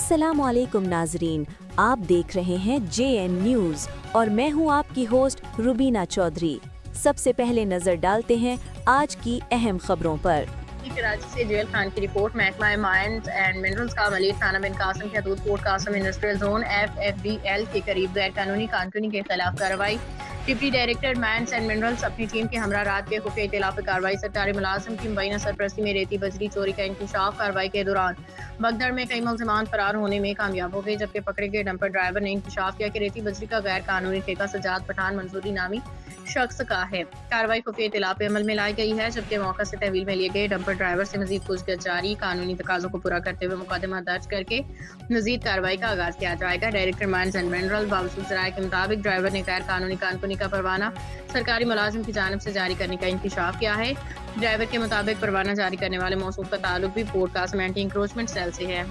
अस्सलाम वालेकुम नाजरीन, आप देख रहे हैं JN न्यूज़ और मैं हूं आपकी होस्ट रुबीना चौधरी। सबसे पहले नजर डालते हैं आज की अहम खबरों पर। कराची से जेल खान की रिपोर्ट। महकमा माइंस एंड मिनरल्स का मलिक थाना बिन कासम के हदूद port Qasim industrial zone FFBL के करीब गैर कानूनी कारकुनी के खिलाफ कार्रवाई। Deputy director mines and minerals अपनी टीम के हमरा रात के खुफिया इत्तला पर कार्रवाई। सरकारी मुलाजिम की मुबैना सरपरस्ती में रेती बजरी चोरी का इंकशाफ। कार्रवाई के दौरान बगदड़ में कई मुलजिमान फरार होने में कामयाब हो गए, जबकि पकड़े गए डंपर ड्राइवर ने इंकशाफ किया कि रेती बजरी का गैर कानूनी ठेका सजाद पठान मंजूरी नामी शख्स का है। कार्रवाई खुफिया इत्तला पे अमल में लाई गई है, जबकि मौका से तहवील में लिए गए डंपर ड्राइवर से मजीद पूछताछ जारी। कानूनी तकाजों को पूरा करते हुए मुकदमा दर्ज करके मजीद कार्रवाई का आगाज किया जाएगा। डायरेक्टर माइंस एंड मिनरल बावसूद ज़राए के मुताबिक ड्राइवर ने गैर कानूनी कारकुनी का परवाना सरकारी मुलाजिम की जानिब से जारी करने का इंकशाफ किया है। ड्राइवर के मुताबिक परवाना जारी करने वाले मौसूफ का ताल्लुक भी port Qasim anti encroachment cell से है।